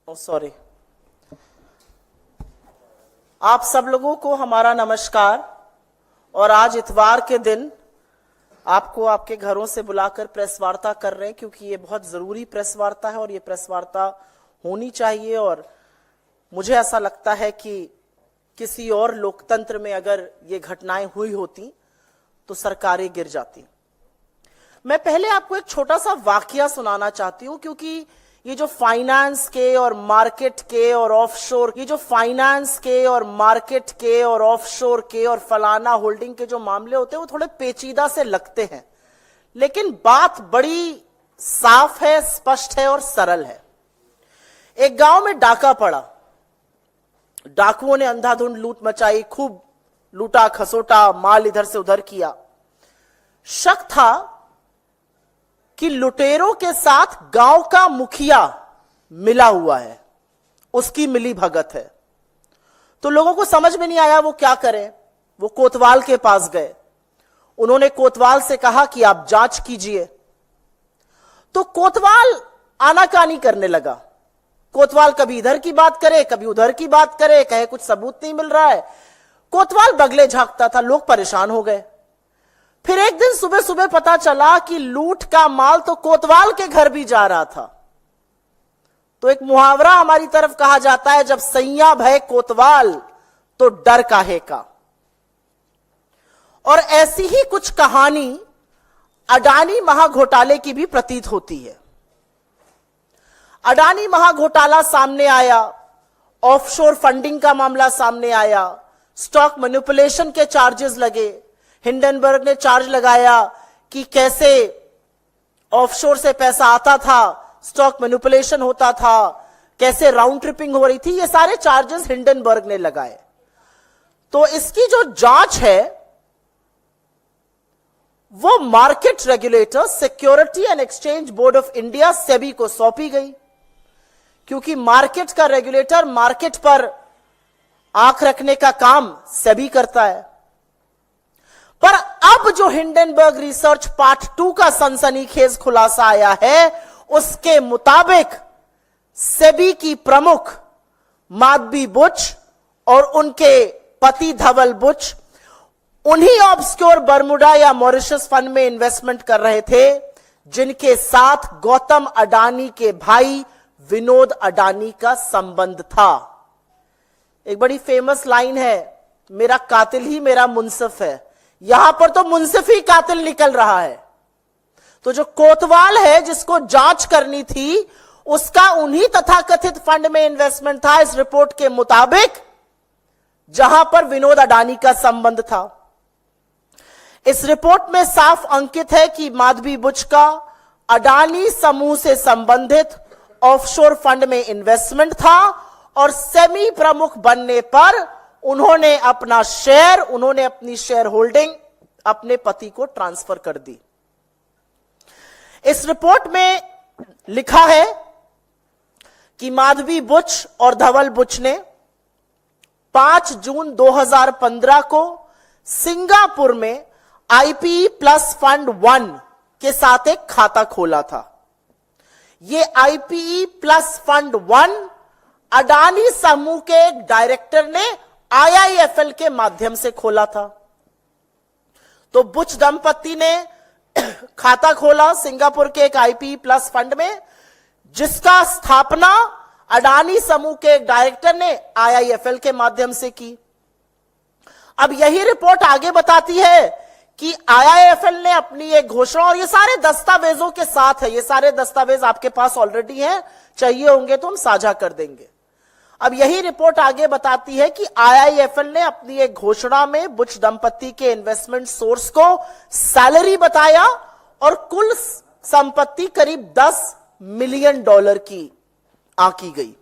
Sorry. आप सब लोगों को हमारा नमस्कार। और आज इतवार के दिन आपको आपके घरों से बुलाकर प्रेस वार्ता कर रहे हैं, क्योंकि ये बहुत जरूरी प्रेस वार्ता है और ये प्रेस वार्ता होनी चाहिए। और मुझे ऐसा लगता है कि किसी और लोकतंत्र में अगर ये घटनाएं हुई होती तो सरकारें गिर जाती। मैं पहले आपको एक छोटा सा वाकया सुनाना चाहती हूं, क्योंकि ये जो फाइनेंस के और मार्केट के और ऑफशोर, ये जो फाइनेंस के और मार्केट के और ऑफशोर के और फलाना होल्डिंग के जो मामले होते हैं वो थोड़े पेचीदा से लगते हैं, लेकिन बात बड़ी साफ है, स्पष्ट है और सरल है। एक गांव में डाका पड़ा। डाकुओं ने अंधाधुंध लूट मचाई, खूब लूटा खसोटा, माल इधर से उधर किया। शक था कि लुटेरों के साथ गांव का मुखिया मिला हुआ है, उसकी मिली भगत है। तो लोगों को समझ में नहीं आया वो क्या करें। वो कोतवाल के पास गए। उन्होंने कोतवाल से कहा कि आप जांच कीजिए। तो कोतवाल आनाकानी करने लगा। कोतवाल कभी इधर की बात करे, कभी उधर की बात करे, कहे कुछ सबूत नहीं मिल रहा है। कोतवाल बगले झांकता था। लोग परेशान हो गए। फिर एक दिन सुबह सुबह पता चला कि लूट का माल तो कोतवाल के घर भी जा रहा था। तो एक मुहावरा हमारी तरफ कहा जाता है, जब सैया भय कोतवाल तो डर काहे का। और ऐसी ही कुछ कहानी अडानी महाघोटाले की भी प्रतीत होती है। अडानी महाघोटाला सामने आया, ऑफशोर फंडिंग का मामला सामने आया, स्टॉक मैनिपुलेशन के चार्जेस लगे। हिंडनबर्ग ने चार्ज लगाया कि कैसे ऑफशोर से पैसा आता था, स्टॉक मैनिपुलेशन होता था, कैसे राउंड ट्रिपिंग हो रही थी। ये सारे चार्जेस हिंडनबर्ग ने लगाए। तो इसकी जो जांच है वो market regulator security and exchange board of India SEBI को सौंपी गई, क्योंकि मार्केट का रेगुलेटर मार्केट पर आंख रखने का काम सेबी करता है। पर अब जो हिंडनबर्ग रिसर्च पार्ट 2 का सनसनीखेज खुलासा आया है, उसके मुताबिक सेबी की प्रमुख माधवी बुच और उनके पति धवल बुच उन्हीं ऑब्सक्योर बर्मुडा या मॉरिशस फंड में इन्वेस्टमेंट कर रहे थे जिनके साथ गौतम अडानी के भाई विनोद अडानी का संबंध था। एक बड़ी फेमस लाइन है, मेरा कातिल ही मेरा मुंसिफ है। यहां पर तो मुंसिफ ही कातिल निकल रहा है। तो जो कोतवाल है जिसको जांच करनी थी, उसका उन्हीं तथाकथित फंड में इन्वेस्टमेंट था इस रिपोर्ट के मुताबिक, जहां पर विनोद अडानी का संबंध था। इस रिपोर्ट में साफ अंकित है कि माधवी बुच का अडानी समूह से संबंधित ऑफशोर फंड में इन्वेस्टमेंट था और सेमी प्रमुख बनने पर उन्होंने अपनी शेयर होल्डिंग अपने पति को ट्रांसफर कर दी। इस रिपोर्ट में लिखा है कि माधवी बुच और धवल बुच ने 5 जून 2015 को सिंगापुर में आईपीई प्लस फंड 1 के साथ एक खाता खोला था। यह आईपीई प्लस फंड 1 अडानी समूह के एक डायरेक्टर ने आईआईएफएल के माध्यम से खोला था। तो बुच दंपति ने खाता खोला सिंगापुर के एक आईपीई प्लस फंड में, जिसका स्थापना अडानी समूह के एक डायरेक्टर ने आईआईएफएल के माध्यम से की। अब यही रिपोर्ट आगे बताती है कि आईआईएफएल ने अपनी एक घोषणा, और ये सारे दस्तावेजों के साथ है, ये सारे दस्तावेज आपके पास ऑलरेडी हैं, चाहिए होंगे तो हम साझा कर देंगे। अब यही रिपोर्ट आगे बताती है कि आईआईएफएल ने अपनी एक घोषणा में बुच दंपति के इन्वेस्टमेंट सोर्स को सैलरी बताया और कुल संपत्ति करीब $10 मिलियन की आंकी गई।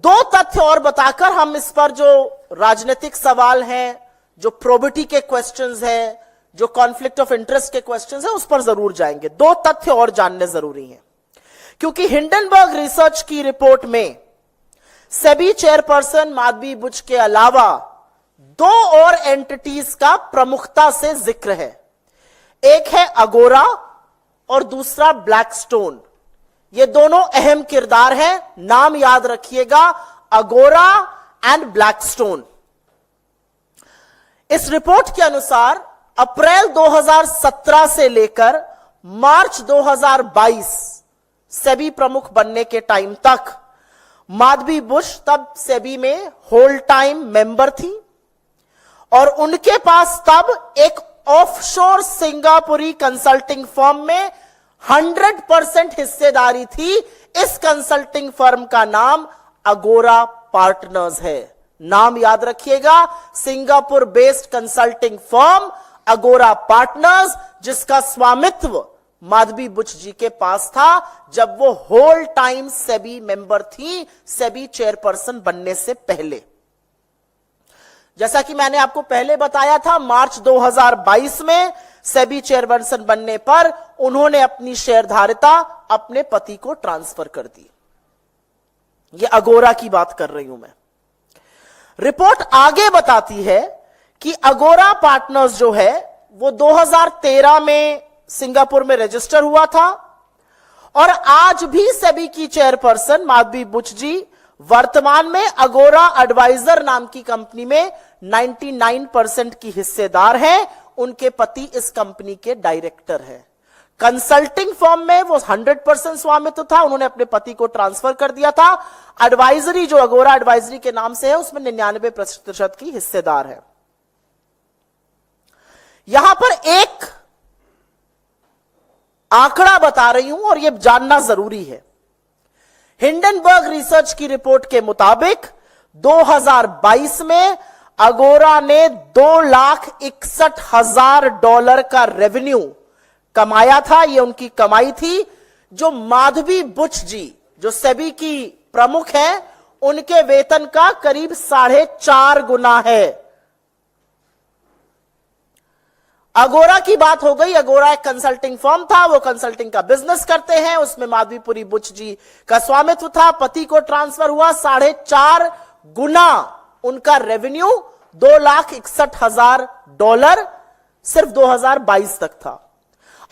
2 तथ्य और बताकर हम इस पर जो राजनीतिक सवाल हैं, जो प्रोबिटी के क्वेश्चंस हैं, जो कॉन्फ्लिक्ट ऑफ इंटरेस्ट के क्वेश्चंस हैं, उस पर जरूर जाएंगे। 2 तथ्य और जानने जरूरी हैं, क्योंकि हिंडनबर्ग रिसर्च की रिपोर्ट में सेबी चेयरपर्सन माधवी बुच के अलावा 2 और एंटिटीज का प्रमुखता से जिक्र है। एक है अगोरा और दूसरा ब्लैकस्टोन। ये दोनों अहम किरदार हैं, नाम याद रखिएगा, अगोरा एंड ब्लैकस्टोन। इस रिपोर्ट के अनुसार अप्रैल 2017 से लेकर मार्च 2022 सेबी प्रमुख बनने के टाइम तक माधवी बुश तब सेबी में होल टाइम मेंबर थी और उनके पास तब एक ऑफशोर सिंगापुरी कंसल्टिंग फर्म में 100% हिस्सेदारी थी। इस कंसल्टिंग फर्म का नाम अगोरा पार्टनर्स है। नाम याद रखिएगा, सिंगापुर बेस्ड कंसल्टिंग फर्म अगोरा पार्टनर्स, जिसका स्वामित्व माधवी बुश जी के पास था जब वो होल टाइम सेबी मेंबर थी, सेबी चेयरपर्सन बनने से पहले। जैसा कि मैंने आपको पहले बताया था, मार्च 2022 में सेबी चेयरपर्सन बनने पर उन्होंने अपनी शेयरधारिता अपने पति को ट्रांसफर कर दी। यह अगोरा की बात कर रही हूं मैं। रिपोर्ट आगे बताती है कि अगोरा पार्टनर्स जो है वो 2013 में सिंगापुर में रजिस्टर हुआ था और आज भी सेबी की चेयरपर्सन माधवी बुश जी वर्तमान में अगोरा एडवाइजर नाम की कंपनी में 99% की हिस्सेदार हैं। उनके पति इस कंपनी के डायरेक्टर हैं। कंसल्टिंग फर्म में वो 100% स्वामित्व था, उन्होंने अपने पति को ट्रांसफर कर दिया था। एडवाइजरी जो अगोरा एडवाइजरी के नाम से है उसमें 99% की हिस्सेदार है। यहां पर एक आंकड़ा बता रही हूं और यह जानना जरूरी है। हिंडनबर्ग रिसर्च की रिपोर्ट के मुताबिक 2022 में अगोरा ने $2,61,000 का रेवेन्यू कमाया था। यह उनकी कमाई थी, जो माधवी बुश जी जो सेबी की प्रमुख है उनके वेतन का करीब 4.5 गुना है। अगोरा की बात हो गई। अगोरा एक कंसल्टिंग फर्म था, वो कंसल्टिंग का बिजनेस करते हैं, उसमें माधवीपुरी बुश जी का स्वामित्व था। पति को ट्रांसफर हुआ, 4.5 गुना उनका रेवेन्यू $2,61,000 सिर्फ 2022 तक था।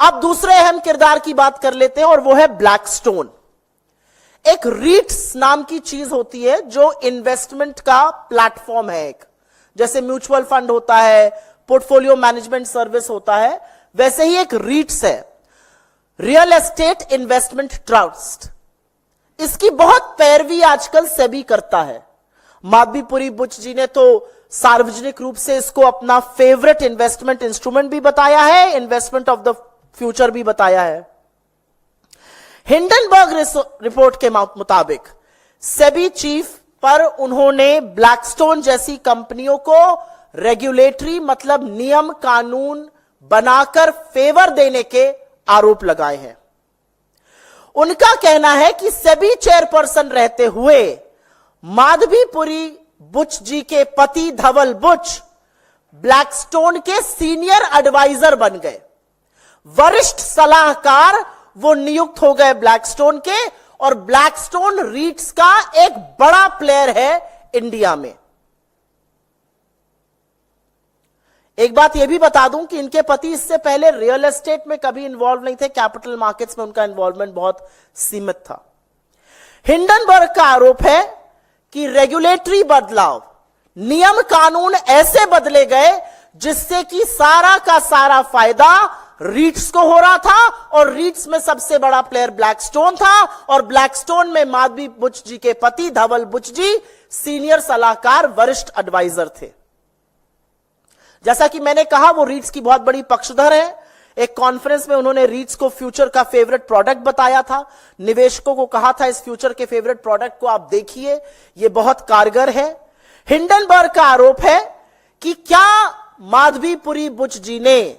अब दूसरे अहम किरदार की बात कर लेते हैं और वो है ब्लैकस्टोन। एक रीट्स नाम की चीज होती है जो इन्वेस्टमेंट का प्लेटफॉर्म है। एक जैसे म्यूचुअल फंड होता है, पोर्टफोलियो मैनेजमेंट सर्विस होता है, वैसे ही एक रीट्स है, रियल एस्टेट इन्वेस्टमेंट ट्रस्ट। इसकी बहुत पैरवी आजकल सेबी करता है। माधवीपुरी बुश जी ने तो सार्वजनिक रूप से इसको अपना फेवरेट इन्वेस्टमेंट इंस्ट्रूमेंट भी बताया है, इन्वेस्टमेंट ऑफ द फ्यूचर भी बताया है। हिंडनबर्ग रिपोर्ट के मुताबिक सेबी चीफ पर उन्होंने ब्लैकस्टोन जैसी कंपनियों को रेगुलेटरी मतलब नियम कानून बनाकर फेवर देने के आरोप लगाए हैं। उनका कहना है कि सेबी चेयरपर्सन रहते हुए माधवीपुरी बुश जी के पति धवल बुश ब्लैकस्टोन के सीनियर एडवाइजर बन गए, वरिष्ठ सलाहकार वो नियुक्त हो गए ब्लैकस्टोन के, और ब्लैकस्टोन रीट्स का एक बड़ा प्लेयर है इंडिया में। एक बात यह भी बता दूं कि इनके पति इससे पहले रियल एस्टेट में कभी इन्वॉल्व नहीं थे, कैपिटल मार्केट्स में उनका इन्वॉल्वमेंट बहुत सीमित था। हिंडनबर्ग का आरोप है कि रेगुलेटरी बदलाव, नियम कानून ऐसे बदले गए जिससे कि सारा का सारा फायदा रीट्स को हो रहा था, और रीट्स में सबसे बड़ा प्लेयर ब्लैकस्टोन था, और ब्लैकस्टोन में माधवी बुश जी के पति धवल बुश जी सीनियर सलाहकार वरिष्ठ एडवाइजर थे। जैसा कि मैंने कहा, वो रीट्स की बहुत बड़ी पक्षधर है। एक कॉन्फ्रेंस में उन्होंने रीट्स को फ्यूचर का फेवरेट प्रोडक्ट बताया था। निवेशकों को कहा था इस फ्यूचर के फेवरेट प्रोडक्ट को आप देखिए, यह बहुत कारगर है। हिंडनबर्ग का आरोप है कि क्या माधवीपुरी बुश जी ने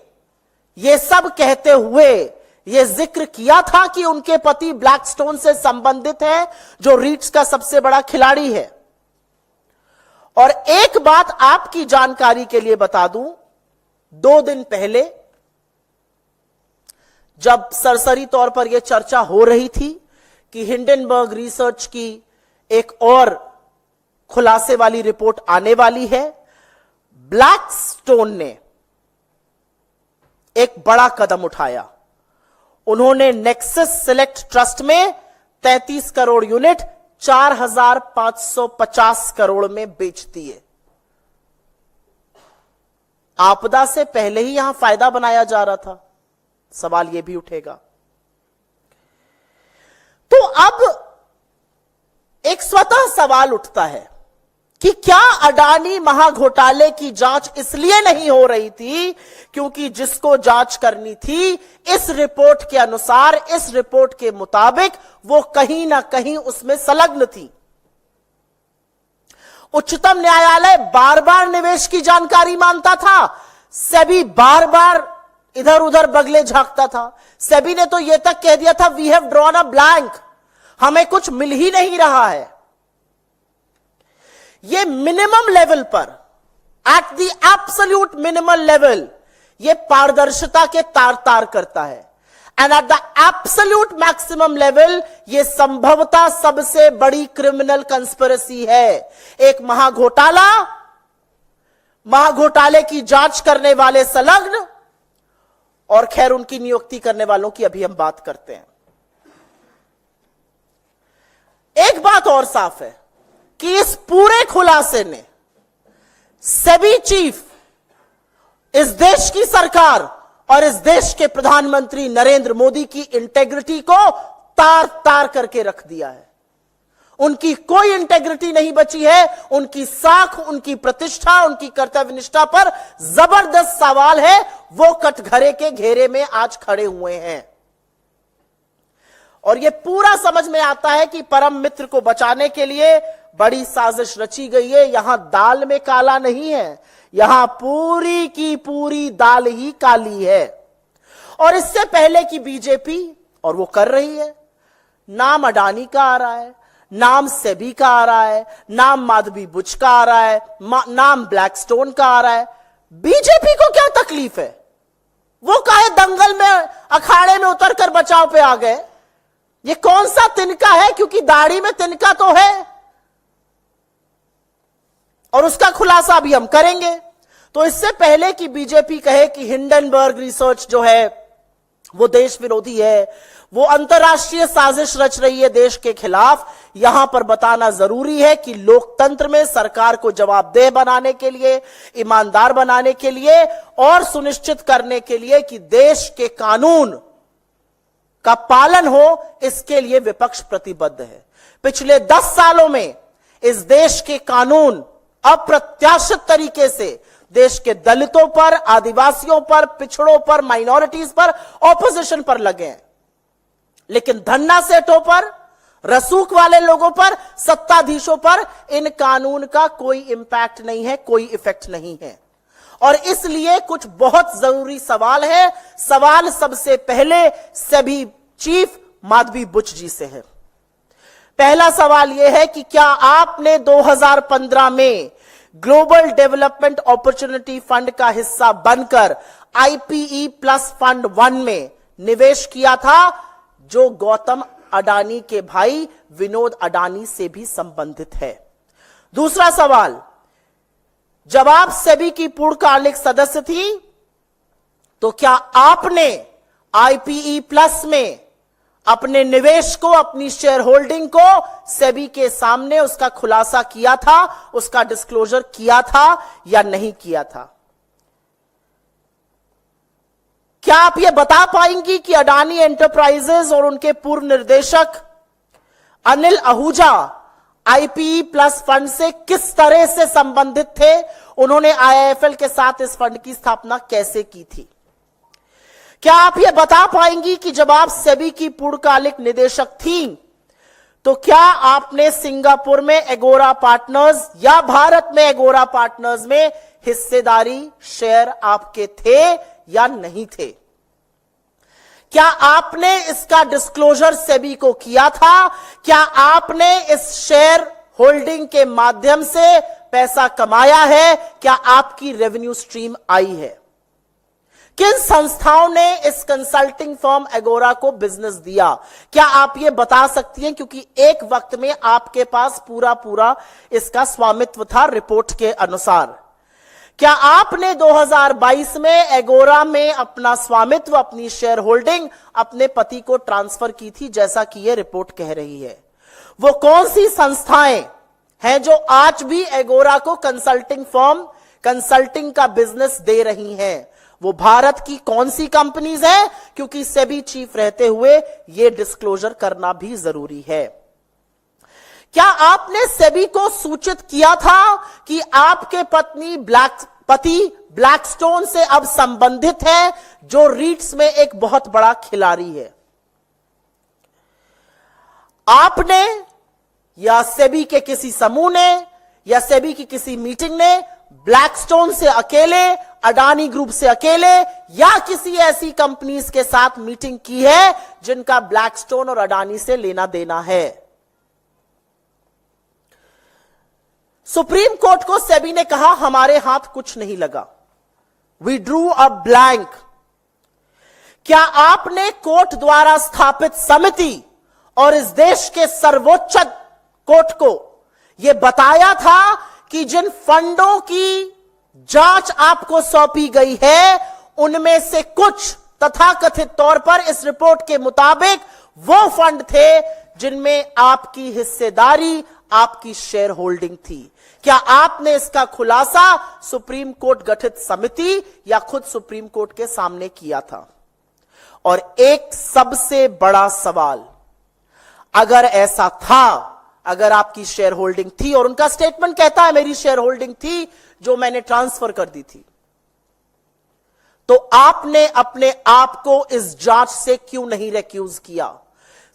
यह सब कहते हुए यह जिक्र किया था कि उनके पति ब्लैकस्टोन से संबंधित है, जो रीट्स का सबसे बड़ा खिलाड़ी है। और एक बात आपकी जानकारी के लिए बता दूं, 2 दिन पहले जब सरसरी तौर पर यह चर्चा हो रही थी कि हिंडनबर्ग रिसर्च की एक और खुलासे वाली रिपोर्ट आने वाली है, ब्लैकस्टोन ने एक बड़ा कदम उठाया। उन्होंने नेक्सस सिलेक्ट ट्रस्ट में 33 करोड़ यूनिट 4,550 करोड़ में बेचती है। आपदा से पहले ही यहां फायदा बनाया जा रहा था, सवाल यह भी उठेगा। तो अब एक स्वतः सवाल उठता है कि क्या अडानी महाघोटाले की जांच इसलिए नहीं हो रही थी क्योंकि जिसको जांच करनी थी इस रिपोर्ट के अनुसार, इस रिपोर्ट के मुताबिक वो कहीं ना कहीं उसमें संलग्न थी। उच्चतम न्यायालय बार बार निवेश की जानकारी मांगता था, सेबी बार बार इधर उधर बगले झांकता था। सेबी ने तो यह तक कह दिया था we have drawn a blank, हमें कुछ मिल ही नहीं रहा है। ये मिनिमम लेवल पर, at the absolute minimum level, ये पारदर्शिता के तार तार करता है। And at the absolute maximum level ये संभवतः सबसे बड़ी क्रिमिनल कंस्पिरेसी है। एक महाघोटाले की जांच करने वाले संलग्न, और खैर उनकी नियुक्ति करने वालों की अभी हम बात करते हैं। एक बात और साफ है कि इस पूरे खुलासे ने सेबी चीफ, इस देश की सरकार और इस देश के प्रधानमंत्री नरेंद्र मोदी की इंटेग्रिटी को तार तार करके रख दिया है। उनकी कोई इंटेग्रिटी नहीं बची है। उनकी साख, उनकी प्रतिष्ठा, उनकी कर्तव्यनिष्ठा पर जबरदस्त सवाल है। वो कटघरे के घेरे में आज खड़े हुए हैं और यह पूरा समझ में आता है कि परम मित्र को बचाने के लिए बड़ी साजिश रची गई है। यहां दाल में काला नहीं है, यहां पूरी की पूरी दाल ही काली है। और इससे पहले की बीजेपी, और वो कर रही है, नाम अडानी का आ रहा है, नाम सेबी का आ रहा है, नाम माधवी बुच का आ रहा है, नाम ब्लैकस्टोन का आ रहा है। बीजेपी को क्या तकलीफ है? वो काहे दंगल में, अखाड़े में उतरकर बचाव पे आ गए? ये कौन सा तिनका है? क्योंकि दाढ़ी में तिनका तो है और उसका खुलासा भी हम करेंगे। तो इससे पहले कि बीजेपी कहे कि हिंडनबर्ग रिसर्च जो है वो देश विरोधी है, वो अंतरराष्ट्रीय साजिश रच रही है देश के खिलाफ, यहां पर बताना जरूरी है कि लोकतंत्र में सरकार को जवाबदेह बनाने के लिए, ईमानदार बनाने के लिए और सुनिश्चित करने के लिए कि देश के कानून का पालन हो, इसके लिए विपक्ष प्रतिबद्ध है। पिछले 10 सालों में इस देश के कानून अप्रत्याशित तरीके से देश के दलितों पर, आदिवासियों पर, पिछड़ों पर, माइनॉरिटीज पर, ऑपोजिशन पर लगे हैं, लेकिन धन्ना सेठों पर, रसूख वाले लोगों पर, सत्ताधीशों पर इन कानून का कोई इंपैक्ट नहीं है, कोई इफेक्ट नहीं है। और इसलिए कुछ बहुत जरूरी सवाल है। सवाल सबसे पहले सेबी चीफ माधवी बुच जी से है। पहला सवाल यह है कि क्या आपने 2015 में ग्लोबल डेवलपमेंट अपॉर्चुनिटी फंड का हिस्सा बनकर IPE प्लस फंड 1 में निवेश किया था, जो गौतम अडानी के भाई विनोद अडानी से भी संबंधित है? दूसरा सवाल, जब आप सेबी की पूर्णकालिक सदस्य थी तो क्या आपने IPE प्लस में अपने निवेश को, अपनी शेयर होल्डिंग को सेबी के सामने उसका खुलासा किया था, उसका डिस्क्लोजर किया था या नहीं किया था? क्या आप यह बता पाएंगी कि अडानी एंटरप्राइजेज और उनके पूर्व निर्देशक Anil Ahuja IPE plus fund से किस तरह से संबंधित थे? उन्होंने IIFL के साथ इस फंड की स्थापना कैसे की थी? क्या आप यह बता पाएंगी कि जब आप सेबी की पूर्णकालिक निदेशक थीं तो क्या आपने सिंगापुर में एगोरा पार्टनर्स या भारत में एगोरा पार्टनर्स में हिस्सेदारी, शेयर आपके थे या नहीं थे? क्या आपने इसका डिस्क्लोजर सेबी को किया था? क्या आपने इस शेयर होल्डिंग के माध्यम से पैसा कमाया है? क्या आपकी रेवेन्यू स्ट्रीम आई है? किन संस्थाओं ने इस कंसल्टिंग फर्म एगोरा को बिजनेस दिया? क्या आप ये बता सकती हैं? क्योंकि एक वक्त में आपके पास पूरा इसका स्वामित्व था रिपोर्ट के अनुसार। क्या आपने 2022 में एगोरा में अपना स्वामित्व, अपनी शेयर होल्डिंग अपने पति को ट्रांसफर की थी, जैसा कि यह रिपोर्ट कह रही है? वो कौन सी संस्थाएं हैं जो आज भी एगोरा को कंसल्टिंग फर्म, कंसल्टिंग का बिजनेस दे रही हैं? वो भारत की कौन सी कंपनीज हैं? क्योंकि सेबी चीफ रहते हुए यह डिस्क्लोजर करना भी जरूरी है। क्या आपने सेबी को सूचित किया था कि आपके पति ब्लैकस्टोन से अब संबंधित है, जो रीट्स में एक बहुत बड़ा खिलाड़ी है? आपने या सेबी के किसी समूह ने या सेबी की किसी मीटिंग ने ब्लैकस्टोन से अकेले, अडानी ग्रुप से अकेले या किसी ऐसी कंपनीज के साथ मीटिंग की है जिनका ब्लैकस्टोन और अडानी से लेना देना है? सुप्रीम कोर्ट को सेबी ने कहा हमारे हाथ कुछ नहीं लगा, वी ड्रू अ ब्लैंक। क्या आपने कोर्ट द्वारा स्थापित समिति और इस देश के सर्वोच्च कोर्ट को यह बताया था कि जिन फंडों की जांच आपको सौंपी गई है उनमें से कुछ तथाकथित तौर पर इस रिपोर्ट के मुताबिक वो फंड थे जिनमें आपकी हिस्सेदारी, आपकी शेयर होल्डिंग थी? क्या आपने इसका खुलासा सुप्रीम कोर्ट गठित समिति या खुद सुप्रीम कोर्ट के सामने किया था? और एक सबसे बड़ा सवाल, अगर ऐसा था, अगर आपकी शेयर होल्डिंग थी, और उनका स्टेटमेंट कहता है मेरी शेयर होल्डिंग थी जो मैंने ट्रांसफर कर दी थी, तो आपने अपने आप को इस जांच से क्यों नहीं रिक्यूज किया?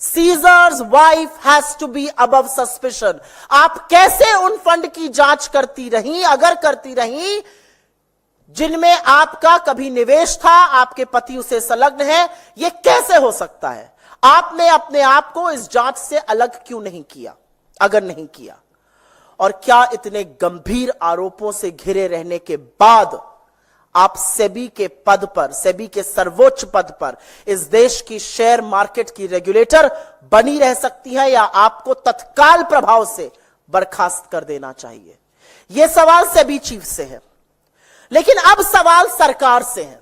Caesar's wife has to be above suspicion. आप कैसे उन फंड की जांच करती रही, अगर करती रही, जिनमें आपका कभी निवेश था, आपके पति उसे संलग्न है? यह कैसे हो सकता है? आपने अपने आप को इस जांच से अलग क्यों नहीं किया, अगर नहीं किया? और क्या इतने गंभीर आरोपों से घिरे रहने के बाद आप सेबी के पद पर, सेबी के सर्वोच्च पद पर, इस देश की शेयर मार्केट की रेगुलेटर बनी रह सकती हैं, या आपको तत्काल प्रभाव से बर्खास्त कर देना चाहिए? यह सवाल सेबी चीफ से है। लेकिन अब सवाल सरकार से है।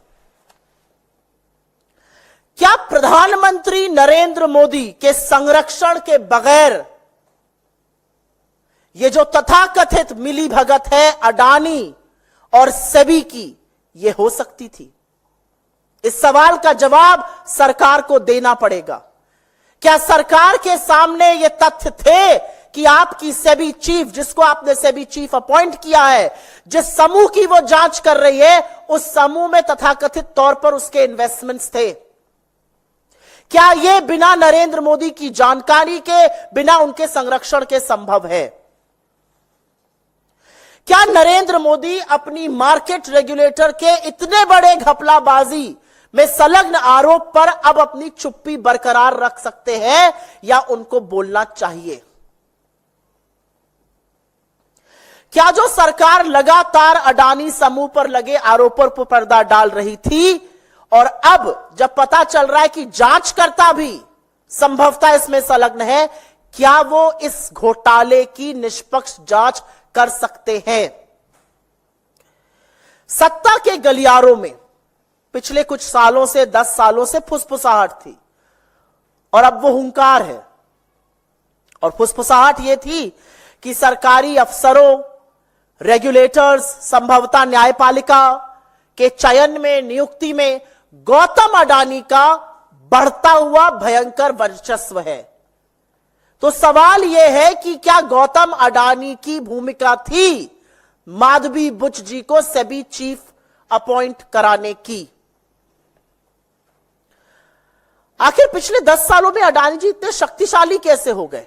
क्या प्रधानमंत्री नरेंद्र मोदी के संरक्षण के बगैर यह जो तथाकथित मिलीभगत है अडानी और सेबी की, यह हो सकती थी? इस सवाल का जवाब सरकार को देना पड़ेगा। क्या सरकार के सामने यह तथ्य थे कि आपकी सेबी चीफ, जिसको आपने सेबी चीफ अपॉइंट किया है, जिस समूह की वो जांच कर रही है, उस समूह में तथाकथित तौर पर उसके इन्वेस्टमेंट्स थे? क्या यह बिना नरेंद्र मोदी की जानकारी के, बिना उनके संरक्षण के संभव है? क्या नरेंद्र मोदी अपनी मार्केट रेगुलेटर के इतने बड़े घपलाबाजी में संलग्न आरोप पर अब अपनी चुप्पी बरकरार रख सकते हैं, या उनको बोलना चाहिए? क्या जो सरकार लगातार अडानी समूह पर लगे आरोपों पर पर्दा डाल रही थी, और अब जब पता चल रहा है कि जांचकर्ता भी संभवतः इसमें संलग्न है, क्या वो इस घोटाले की निष्पक्ष जांच कर सकते हैं? सत्ता के गलियारों में पिछले कुछ सालों से, 10 सालों से फुसफुसाहट थी, और अब वो हुंकार है। और फुसफुसाहट ये थी कि सरकारी अफसरों, रेगुलेटर्स, संभवतः न्यायपालिका के चयन में, नियुक्ति में गौतम अडानी का बढ़ता हुआ भयंकर वर्चस्व है। तो सवाल यह है कि क्या गौतम अडानी की भूमिका थी माधवी बुच जी को सेबी चीफ अपॉइंट कराने की? आखिर पिछले 10 सालों में अडानी जी इतने शक्तिशाली कैसे हो गए?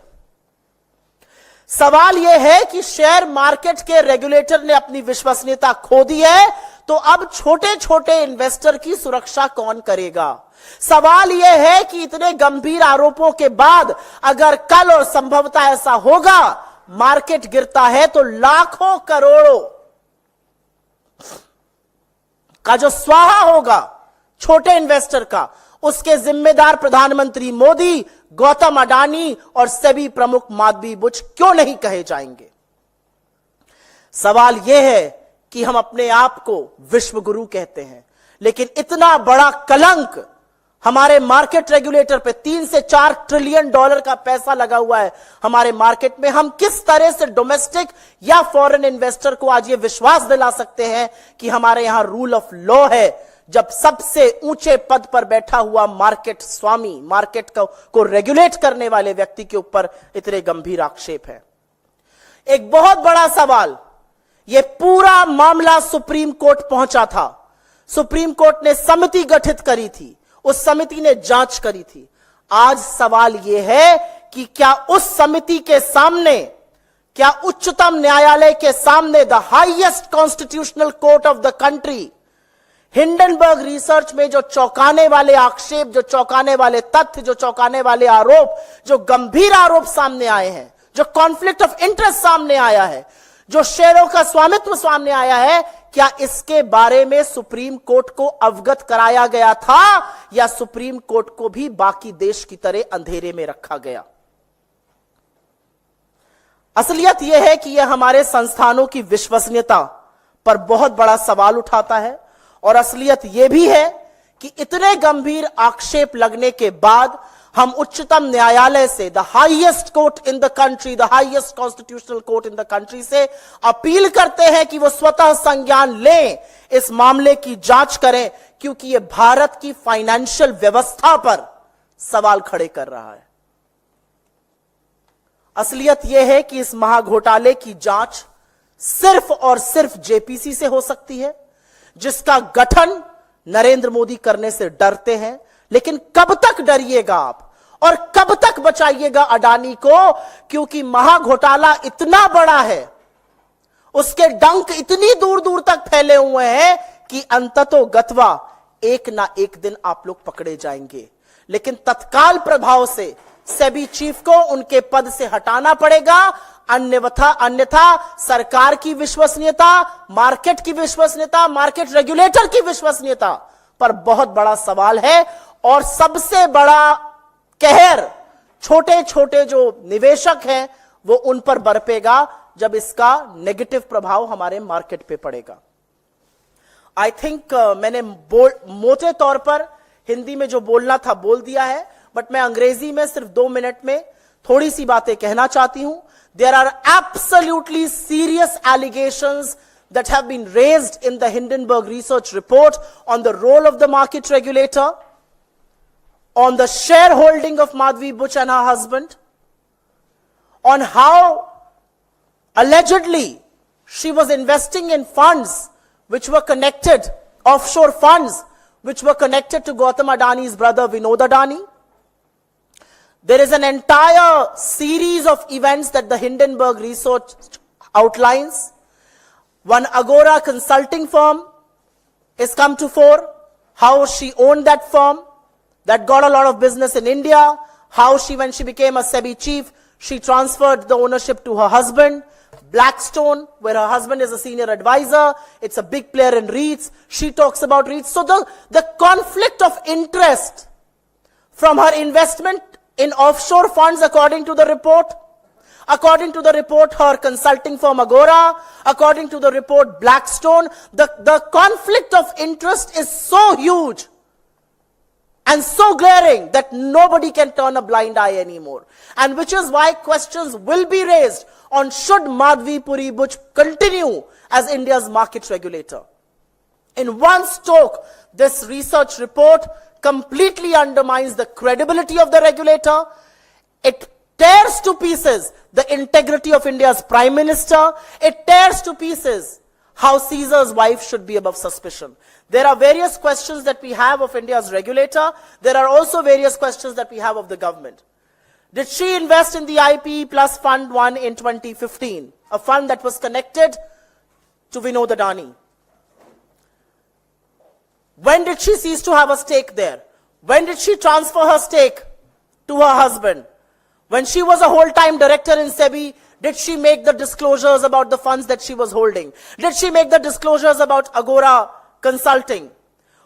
सवाल यह है कि शेयर मार्केट के रेगुलेटर ने अपनी विश्वसनीयता खो दी है, तो अब छोटे छोटे इन्वेस्टर की सुरक्षा कौन करेगा? सवाल यह है कि इतने गंभीर आरोपों के बाद अगर कल और संभवतः ऐसा होगा, मार्केट गिरता है, तो लाखों करोड़ों का जो स्वाहा होगा छोटे इन्वेस्टर का, उसके जिम्मेदार प्रधानमंत्री मोदी, गौतम अडानी और सेबी प्रमुख माधवी बुच क्यों नहीं कहे जाएंगे? सवाल यह है कि हम अपने आप को विश्व गुरु कहते हैं, लेकिन इतना बड़ा कलंक हमारे मार्केट रेगुलेटर पे, 3 से 4 ट्रिलियन डॉलर का पैसा लगा हुआ है हमारे मार्केट में। हम किस तरह से डोमेस्टिक या फॉरेन इन्वेस्टर को आज ये विश्वास दिला सकते हैं कि हमारे यहां रूल ऑफ लॉ है, जब सबसे ऊंचे पद पर बैठा हुआ मार्केट स्वामी, मार्केट को रेगुलेट करने वाले व्यक्ति के ऊपर इतने गंभीर आक्षेप है। एक बहुत बड़ा सवाल, यह पूरा मामला सुप्रीम कोर्ट पहुंचा था। सुप्रीम कोर्ट ने समिति गठित करी थी, उस समिति ने जांच करी थी। आज सवाल यह है कि क्या उस समिति के सामने, क्या उच्चतम न्यायालय के सामने, the highest constitutional court of the country, Hindenburg research में जो चौंकाने वाले आक्षेप, जो चौंकाने वाले तथ्य, जो चौंकाने वाले आरोप, जो गंभीर आरोप सामने आए हैं, जो कॉन्फ्लिक्ट ऑफ इंटरेस्ट सामने आया है, जो शेयरों का स्वामित्व सामने आया है, क्या इसके बारे में सुप्रीम कोर्ट को अवगत कराया गया था या सुप्रीम कोर्ट को भी बाकी देश की तरह अंधेरे में रखा गया? असलियत यह है कि यह हमारे संस्थानों की विश्वसनीयता पर बहुत बड़ा सवाल उठाता है, और असलियत यह भी है कि इतने गंभीर आक्षेप लगने के बाद हम उच्चतम न्यायालय से, the highest court in the country, the highest constitutional court in the country से अपील करते हैं कि वो स्वतः संज्ञान लें, इस मामले की जांच करें, क्योंकि ये भारत की फाइनेंशियल व्यवस्था पर सवाल खड़े कर रहा है। असलियत यह है कि इस महाघोटाले की जांच सिर्फ और सिर्फ जेपीसी से हो सकती है, जिसका गठन नरेंद्र मोदी करने से डरते हैं। लेकिन कब तक डरिएगा आप और कब तक बचाइएगा अडानी को, क्योंकि महाघोटाला इतना बड़ा है, उसके डंक इतनी दूर दूर तक फैले हुए हैं कि अंततोगत्वा एक ना एक दिन आप लोग पकड़े जाएंगे। लेकिन तत्काल प्रभाव से सेबी चीफ को उनके पद से हटाना पड़ेगा, अन्यथा सरकार की विश्वसनीयता, मार्केट की विश्वसनीयता, मार्केट रेगुलेटर की विश्वसनीयता पर बहुत बड़ा सवाल है। और सबसे बड़ा कहर छोटे छोटे जो निवेशक हैं वो उन पर बरपेगा जब इसका नेगेटिव प्रभाव हमारे मार्केट पे पड़ेगा। आई थिंक मैंने मोटे तौर पर हिंदी में जो बोलना था बोल दिया है, बट मैं अंग्रेजी में सिर्फ 2 मिनट में थोड़ी सी बातें कहना चाहती हूं। There are absolutely serious allegations that have been raised in the Hindenburg Research report on the role of the market regulator, on the shareholding of Madhvi Buch and her husband, on how allegedly she was investing in funds which were connected, offshore funds which were connected to Gautam Adani's brother Vinod Adani. There is an entire series of events that the Hindenburg Research outlines. One Agora consulting firm has come to fore, how she owned that firm, that got a lot of business in India, how she, when she became a SEBI chief, she transferred the ownership to her husband. Blackstone, where her husband is a senior advisor, it's a big player in REITs. She talks about REITs. So the conflict of interest from her investment in offshore funds, according to the report, her consulting firm Agora, according to the report Blackstone, the conflict of interest is so huge and so glaring that nobody can turn a blind eye anymore. And which is why questions will be raised on should Madhvi Puri Buch continue as India's market regulator. In one stroke, this research report completely undermines the credibility of the regulator. It tears to pieces the integrity of India's Prime Minister. It tears to pieces how Caesar's wife should be above suspicion. There are various questions that we have of India's regulator. There are also various questions that we have of the government. Did she invest in the IPE Plus Fund 1 in 2015, a fund that was connected to Vinod Adani? When did she cease to have a stake there? When did she transfer her stake to her husband? When she was a whole-time director in SEBI, did she make the disclosures about the funds that she was holding? Did she make the disclosures about Agora Consulting?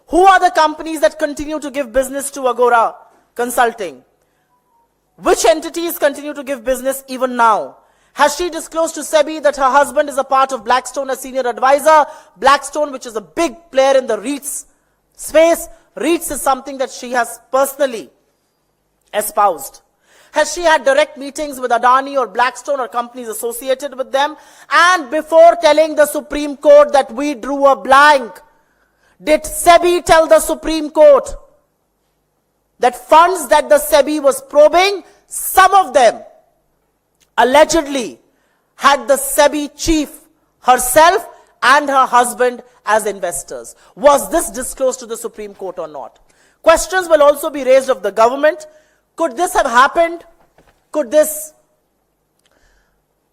Who are the companies that continue to give business to Agora Consulting? Which entities continue to give business even now? Has she disclosed to SEBI that her husband is a part of Blackstone as senior advisor? Blackstone, which is a big player in the REITs space. REITs is something that she has personally espoused. Has she had direct meetings with Adani or Blackstone or companies associated with them? And before telling the Supreme Court that we drew a blank, did SEBI tell the Supreme Court that funds that the SEBI was probing, some of them allegedly had the SEBI chief herself and her husband as investors? Was this disclosed to the Supreme Court or not? Questions will also be raised of the government. Could this have happened? Could this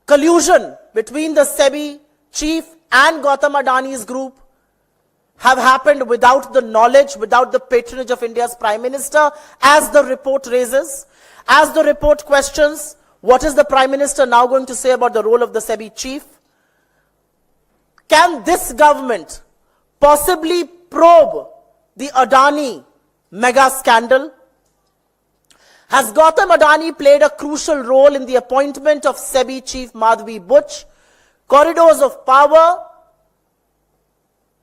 collusion between the SEBI chief and Gautam Adani's group have happened without the knowledge, without the patronage of India's Prime Minister, as the report raises, as the report questions? What is the Prime Minister now going to say about the role of the SEBI chief? Can this government possibly probe the Adani mega scandal? Has Gautam Adani played a crucial role in the appointment of SEBI chief Madhvi Buch? Corridors of power.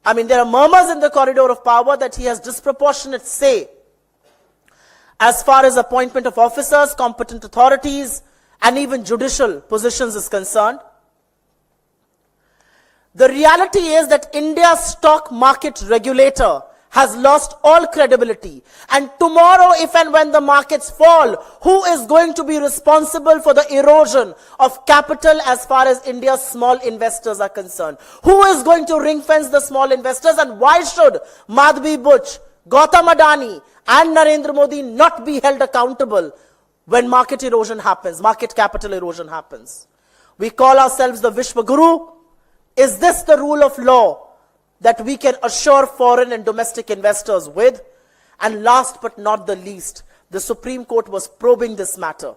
There are murmurs in the corridor of power that he has disproportionate say as far as appointment of officers, competent authorities, and even judicial positions is concerned. The reality is that India's stock market regulator has lost all credibility. And tomorrow, if and when the markets fall, who is going to be responsible for the erosion of capital as far as India's small investors are concerned? Who is going to ring fence the small investors? And why should Madhvi Buch, Gautam Adani, and Narendra Modi not be held accountable when market erosion happens, market capital erosion happens? We call ourselves the Vishwa Guru. Is this the rule of law that we can assure foreign and domestic investors with? And last but not the least, the Supreme Court was probing this matter.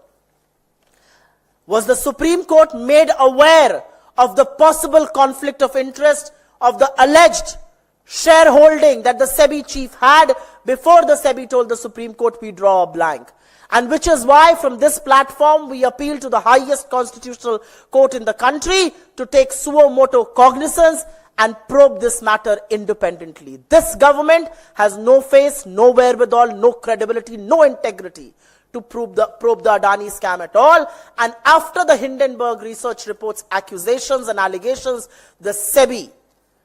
Was the Supreme Court made aware of the possible conflict of interest of the alleged shareholding that the SEBI chief had before the SEBI told the Supreme Court we draw a blank? And which is why from this platform we appeal to the highest constitutional court in the country to take suo motu cognizance and probe this matter independently. This government has no face, no wherewithal, no credibility, no integrity to probe the Adani scam at all. And after the Hindenburg research report's accusations and allegations, the SEBI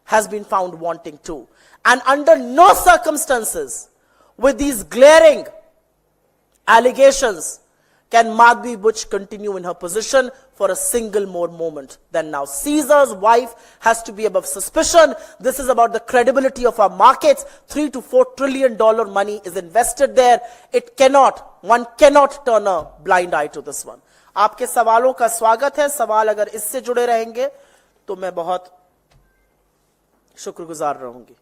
has been found wanting too. And under no circumstances, with these glaring allegations, can Madhvi Buch continue in her position for a single more moment than now. Caesar's wife has to be above suspicion. This is about the credibility of our markets. $3 to $4 trillion money is invested there. One cannot turn a blind eye to this one. आपके सवालों का स्वागत है. सवाल अगर इससे जुड़े रहेंगे तो मैं बहुत शुक्रगुजार रहूंगी.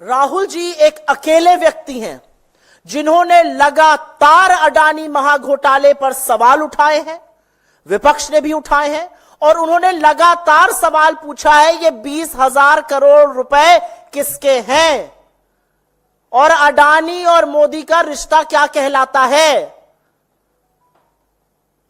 राहुल जी एक अकेले व्यक्ति हैं जिन्होंने लगातार अडानी महाघोटाले पर सवाल उठाए हैं, विपक्ष ने भी उठाए हैं, और उन्होंने लगातार सवाल पूछा है ये 20,000 करोड़ रुपए किसके हैं और अडानी और मोदी का रिश्ता क्या कहलाता है.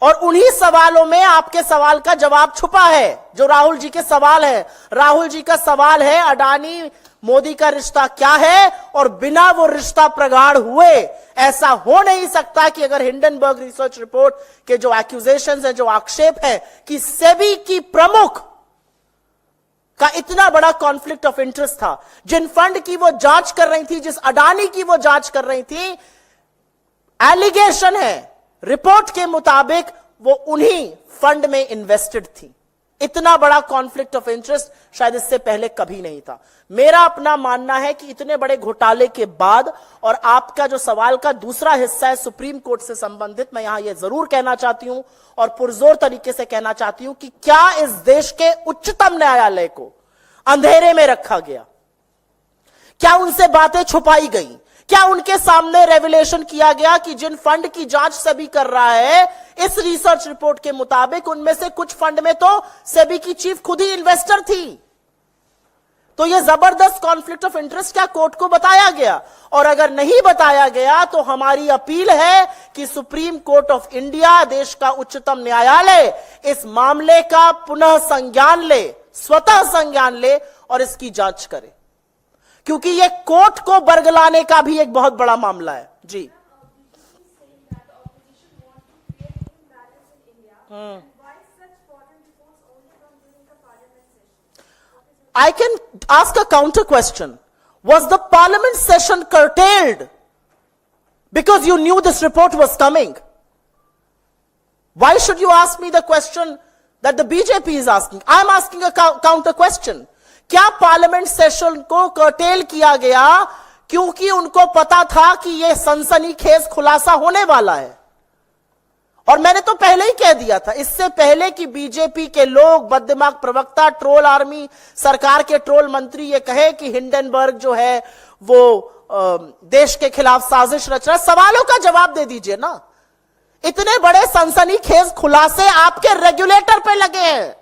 और उन्हीं सवालों में आपके सवाल का जवाब छुपा है जो राहुल जी के सवाल है. राहुल जी का सवाल है अडानी मोदी का रिश्ता क्या है, और बिना वो रिश्ता प्रगाढ़ हुए ऐसा हो नहीं सकता कि अगर हिंडनबर्ग रिसर्च रिपोर्ट के जो एक्यूजेशंस हैं, जो आक्षेप है कि सेबी की प्रमुख का इतना बड़ा कॉन्फ्लिक्ट ऑफ इंटरेस्ट था, जिन फंड की वो जांच कर रही थी, जिस अडानी की वो जांच कर रही थी, एलिगेशन है रिपोर्ट के मुताबिक वो उन्हीं फंड में इन्वेस्टेड थी. इतना बड़ा कॉन्फ्लिक्ट ऑफ इंटरेस्ट शायद इससे पहले कभी नहीं था. मेरा अपना मानना है कि इतने बड़े घोटाले के बाद, और आपका जो सवाल का दूसरा हिस्सा है सुप्रीम कोर्ट से संबंधित, मैं यहां यह जरूर कहना चाहती हूं और पुरजोर तरीके से कहना चाहती हूं कि क्या इस देश के उच्चतम न्यायालय को अंधेरे में रखा गया? क्या उनसे बातें छुपाई गई? क्या उनके सामने रेवलेशन किया गया कि जिन फंड की जांच सेबी कर रहा है, इस रिसर्च रिपोर्ट के मुताबिक उनमें से कुछ फंड में तो सेबी की चीफ खुद ही इन्वेस्टर थी। तो यह जबरदस्त कॉन्फ्लिक्ट ऑफ इंटरेस्ट क्या कोर्ट को बताया गया? और अगर नहीं बताया गया तो हमारी अपील है कि सुप्रीम कोर्ट ऑफ इंडिया, देश का उच्चतम न्यायालय, इस मामले का पुनः संज्ञान ले, स्वतः संज्ञान ले और इसकी जांच करे, क्योंकि यह कोर्ट को बरगलाने का भी एक बहुत बड़ा मामला है। जी, I can ask a counter question. Was the parliament session curtailed because you knew this report was coming? Why should you ask me the question that the BJP is asking? I'm asking a counter question. क्या parliament session को cartel किया गया क्योंकि उनको पता था कि यह सनसनीखेज खुलासा होने वाला है? और मैंने तो पहले ही कह दिया था, इससे पहले कि बीजेपी के लोग, बददिमाग प्रवक्ता, ट्रोल आर्मी, सरकार के ट्रोल मंत्री ये कहे कि हिंडनबर्ग जो है वो देश के खिलाफ साजिश रच रहा है, सवालों का जवाब दे दीजिए ना। इतने बड़े सनसनीखेज खुलासे आपके रेगुलेटर पे लगे हैं।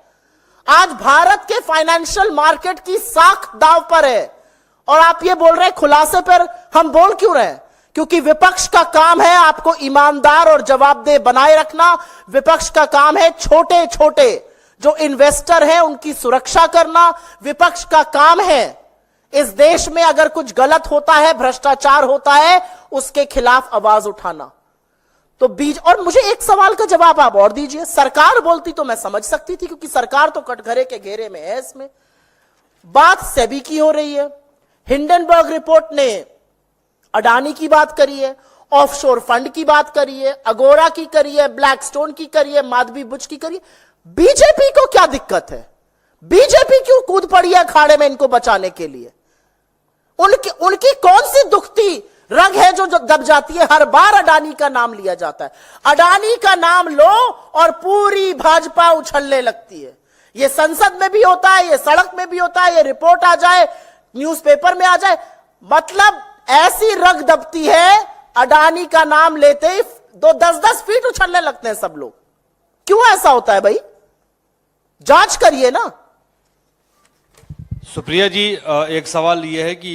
आज भारत के फाइनेंशियल मार्केट की साख दांव पर है और आप ये बोल रहे हैं खुलासे पर। हम बोल क्यों रहे हैं? क्योंकि विपक्ष का काम है आपको ईमानदार और जवाबदेह बनाए रखना। विपक्ष का काम है छोटे छोटे जो इन्वेस्टर हैं उनकी सुरक्षा करना। विपक्ष का काम है इस देश में अगर कुछ गलत होता है, भ्रष्टाचार होता है, उसके खिलाफ आवाज उठाना। तो और मुझे एक सवाल का जवाब आप और दीजिए। सरकार बोलती तो मैं समझ सकती थी, क्योंकि सरकार तो कटघरे के घेरे में है। इसमें बात सेबी की हो रही है। हिंडनबर्ग रिपोर्ट ने अडानी की बात करी है, ऑफशोर फंड की बात करी है, अगोरा की करी है, ब्लैकस्टोन की करी है, माधवी बुच की करी है। बीजेपी को क्या दिक्कत है? बीजेपी क्यों कूद पड़ी है अखाड़े में इनको बचाने के लिए? उनकी कौन सी दुखती रग है जो दब जाती है? हर बार अडानी का नाम लिया जाता है। अडानी का नाम लो और पूरी भाजपा उछलने लगती है। यह संसद में भी होता है, यह सड़क में भी होता है, यह रिपोर्ट आ जाए, न्यूज़पेपर में आ जाए, मतलब ऐसी रग दबती है, अडानी का नाम लेते ही 10-10 फीट उछलने लगते हैं सब लोग। क्यों ऐसा होता है भाई? जांच करिए ना। सुप्रिया जी, एक सवाल यह है कि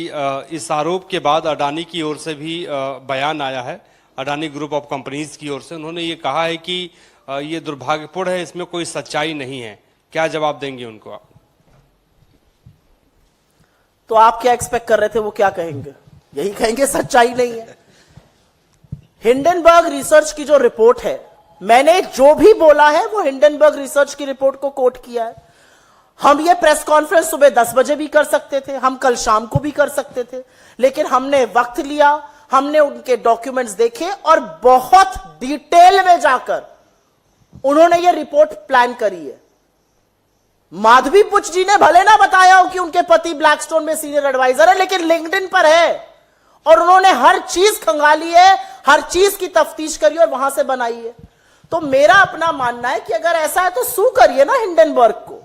इस आरोप के बाद अडानी की ओर से भी बयान आया है, अडानी ग्रुप ऑफ कंपनीज की ओर से। उन्होंने ये कहा है कि ये दुर्भाग्यपूर्ण है, इसमें कोई सच्चाई नहीं है। क्या जवाब देंगे उनको आप? तो आप क्या एक्सपेक्ट कर रहे थे वो क्या कहेंगे? यही कहेंगे सच्चाई नहीं है। हिंडनबर्ग रिसर्च की जो रिपोर्ट है, मैंने जो भी बोला है वो हिंडनबर्ग रिसर्च की रिपोर्ट को कोट किया है। हम ये प्रेस कॉन्फ्रेंस सुबह 10 बजे भी कर सकते थे, हम कल शाम को भी कर सकते थे, लेकिन हमने वक्त लिया, हमने उनके डॉक्यूमेंट्स देखे और बहुत डिटेल में जाकर उन्होंने ये रिपोर्ट प्लान करी है। माधवी पुच जी ने भले ना बताया हो कि उनके पति ब्लैकस्टोन में सीनियर एडवाइजर है, लेकिन लिंक्डइन पर है और उन्होंने हर चीज खंगाली है, हर चीज की तफ्तीश करी और वहां से बनाई है। तो मेरा अपना मानना है कि अगर ऐसा है तो सू करिए ना हिंडनबर्ग को,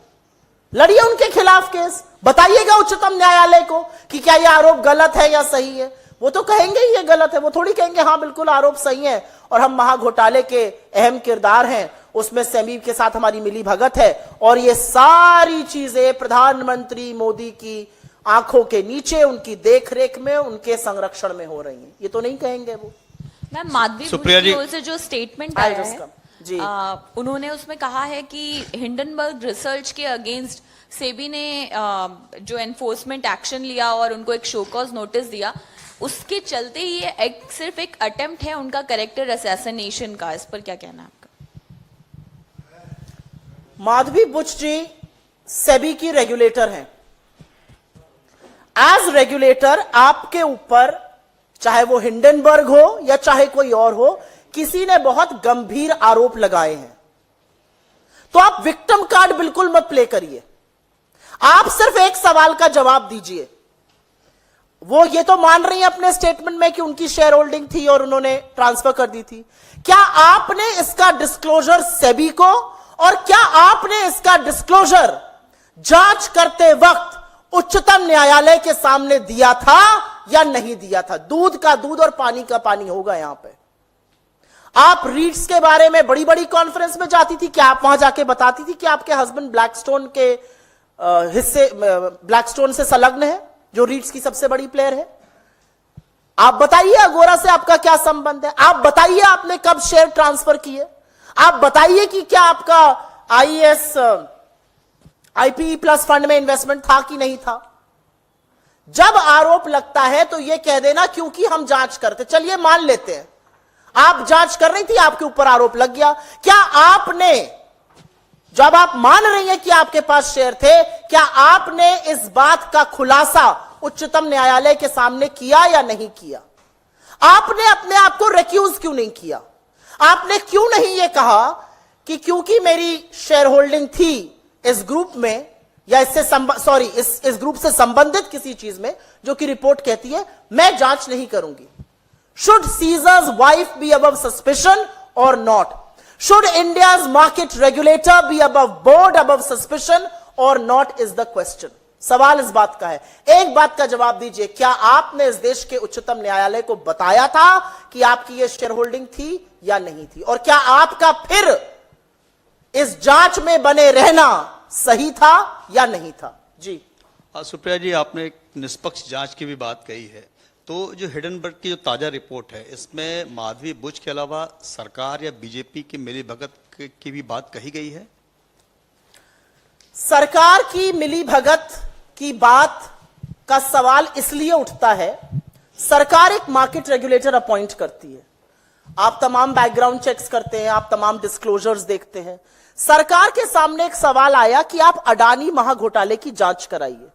लड़िए उनके खिलाफ केस, बताइएगा उच्चतम न्यायालय को कि क्या यह आरोप गलत है या सही है। वो तो कहेंगे ही ये गलत है, वो थोड़ी कहेंगे हाँ बिल्कुल आरोप सही है और हम महाघोटाले के अहम किरदार हैं, उसमें सेबी के साथ हमारी मिली भगत है और ये सारी चीजें प्रधानमंत्री मोदी की आंखों के नीचे, उनकी देखरेख में, उनके संरक्षण में हो रही हैं। ये तो नहीं कहेंगे वो। मैम, माधवी बुच की ओर से जो स्टेटमेंट आया है जी, उन्होंने उसमें कहा है कि हिंडनबर्ग रिसर्च के अगेंस्ट सेबी ने जो एनफोर्समेंट एक्शन लिया और उनको एक शो कॉज नोटिस दिया, उसके चलते ये सिर्फ एक अटेम्प्ट है उनका कैरेक्टर असैसिनेशन का। इस पर क्या कहना है आपका? माधवी बुच जी सेबी की रेगुलेटर हैं। एज रेगुलेटर आपके ऊपर, चाहे वो हिंडनबर्ग हो या चाहे कोई और हो, किसी ने बहुत गंभीर आरोप लगाए हैं, तो आप विक्टिम कार्ड बिल्कुल मत प्ले करिए। आप सिर्फ एक सवाल का जवाब दीजिए। वो ये तो मान रही हैं अपने स्टेटमेंट में कि उनकी शेयर होल्डिंग थी और उन्होंने ट्रांसफर कर दी थी। क्या आपने इसका डिस्क्लोजर सेबी को और क्या आपने इसका डिस्क्लोजर जांच करते वक्त उच्चतम न्यायालय के सामने दिया था या नहीं दिया था। दूध का दूध और पानी का पानी होगा यहां पे। आप रीट्स के बारे में बड़ी बड़ी कॉन्फ्रेंस में जाती थी, क्या आप वहां जाके बताती थी कि आपके हस्बैंड ब्लैकस्टोन के हिस्से ब्लैकस्टोन से संलग्न है, जो रीट्स की सबसे बड़ी प्लेयर है? आप बताइए अगोरा से आपका क्या संबंध है? आप बताइए आपने कब शेयर ट्रांसफर किए? आप बताइए कि क्या आपका आईएएस आईपीई प्लस फंड में इन्वेस्टमेंट था कि नहीं था? जब आरोप लगता है तो यह कह देना क्योंकि हम जांच करते। चलिए मान लेते हैं आप जांच कर रही थी, आपके ऊपर आरोप लग गया। क्या आपने, जब आप मान रही हैं कि आपके पास शेयर थे, क्या आपने इस बात का खुलासा उच्चतम न्यायालय के सामने किया या नहीं किया? आपने अपने आप को रिक्यूज क्यों नहीं किया? आपने क्यों नहीं यह कहा कि क्योंकि मेरी शेयर होल्डिंग थी इस ग्रुप में या इस ग्रुप से संबंधित किसी चीज में जो कि रिपोर्ट कहती है, मैं जांच नहीं करूंगी? Should Caesar's wife be above suspicion or not? Should India's market regulator be above board, above suspicion or not is the question. सवाल इस बात का है। एक बात का जवाब दीजिए, क्या आपने इस देश के उच्चतम न्यायालय को बताया था कि आपकी ये शेयर होल्डिंग थी या नहीं थी? और क्या आपका फिर इस जांच में बने रहना सही था या नहीं था? जी सुप्रिया जी, आपने एक निष्पक्ष जांच की भी बात कही है, तो जो हिडनबर्ग की जो ताजा रिपोर्ट है, इसमें माधवी बुच के अलावा सरकार या बीजेपी की मिलीभगत की भी बात कही गई है? सरकार की मिलीभगत की बात का सवाल इसलिए उठता है, सरकार एक मार्केट रेगुलेटर अपॉइंट करती है, आप तमाम बैकग्राउंड चेक्स करते हैं, आप तमाम डिस्क्लोजर्स देखते हैं। सरकार के सामने एक सवाल आया कि आप अडानी महाघोटाले की जांच कराइए,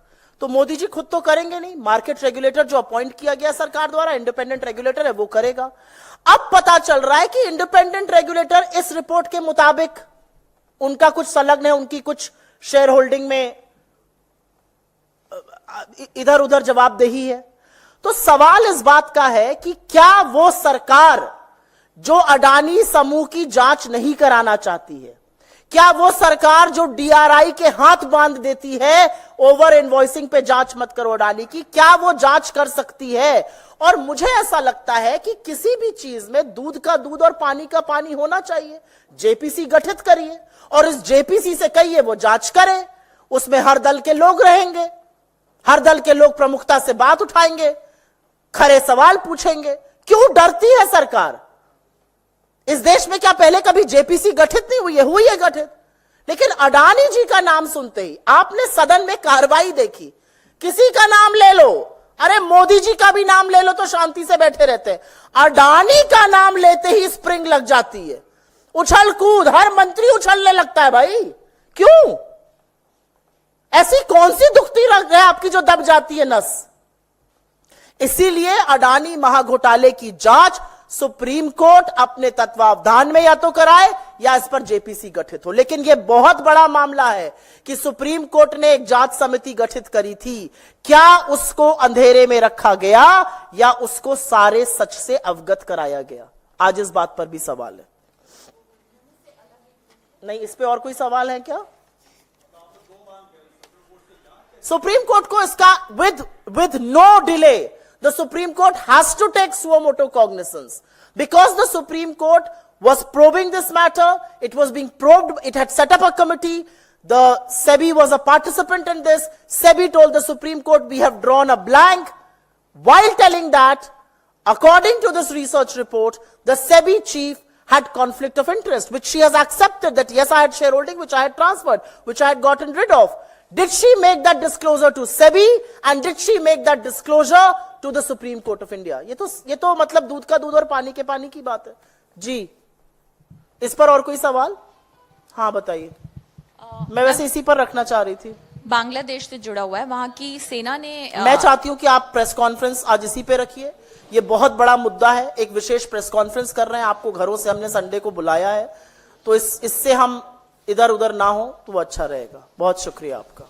तो मोदी जी खुद तो करेंगे नहीं, मार्केट रेगुलेटर जो अपॉइंट किया गया सरकार द्वारा, इंडिपेंडेंट रेगुलेटर है, वो करेगा। अब पता चल रहा है कि इंडिपेंडेंट रेगुलेटर इस रिपोर्ट के मुताबिक उनका कुछ संलग्न है, उनकी कुछ शेयर होल्डिंग में इधर उधर जवाबदेही है। तो सवाल इस बात का है कि क्या वो सरकार जो अडानी समूह की जांच नहीं कराना चाहती है, क्या वो सरकार जो डीआरआई के हाथ बांध देती है ओवर इनवॉइसिंग पे जांच मत करो अडानी की, क्या वो जांच कर सकती है? और मुझे ऐसा लगता है कि किसी भी चीज में दूध का दूध और पानी का पानी होना चाहिए। जेपीसी गठित करिए और इस जेपीसी से कहिए वो जांच करे, उसमें हर दल के लोग रहेंगे, हर दल के लोग प्रमुखता से बात उठाएंगे, खरे सवाल पूछेंगे। क्यों डरती है सरकार? इस देश में क्या पहले कभी जेपीसी गठित नहीं हुई है? हुई है गठित, लेकिन अडानी जी का नाम सुनते ही आपने सदन में कार्रवाई देखी, किसी का नाम ले लो, अरे मोदी जी का भी नाम ले लो तो शांति से बैठे रहते हैं, अडानी का नाम लेते ही स्प्रिंग लग जाती है, उछल कूद, हर मंत्री उछलने लगता है। भाई क्यों? ऐसी कौन सी दुखती रग है आपकी जो दब जाती है नस? इसीलिए अडानी महाघोटाले की जांच सुप्रीम कोर्ट अपने तत्वावधान में या तो कराए या इस पर जेपीसी गठित हो। लेकिन यह बहुत बड़ा मामला है कि सुप्रीम कोर्ट ने एक जांच समिति गठित करी थी, क्या उसको अंधेरे में रखा गया या उसको सारे सच से अवगत कराया गया? आज इस बात पर भी सवाल है। नहीं, इस पे और कोई सवाल है क्या? सुप्रीम कोर्ट को इसका with no delay, the Supreme Court has to take suo motu cognizance, because the Supreme Court was probing this matter, it was being probed, it had set up a committee, the SEBI was a participant in this. SEBI told the Supreme Court, we have drawn a blank, while telling that, according to this research report, the SEBI chief had conflict of interest, which she has accepted that yes, I had shareholding, which I had transferred, which I had gotten rid of. Did she make that disclosure to SEBI and did she make that disclosure to the Supreme Court of India? ये तो मतलब दूध का दूध और पानी के पानी की बात है। जी, इस पर और कोई सवाल? हाँ बताइए। मैं वैसे इसी पर रखना चाह रही थी। बांग्लादेश से जुड़ा हुआ है, वहां की सेना ने मैं चाहती हूं कि आप प्रेस कॉन्फ्रेंस आज इसी पे रखिए, ये बहुत बड़ा मुद्दा है, एक विशेष प्रेस कॉन्फ्रेंस कर रहे हैं, आपको घरों से हमने संडे को बुलाया है, तो इससे हम इधर उधर ना हो तो वो अच्छा रहेगा। बहुत शुक्रिया आपका।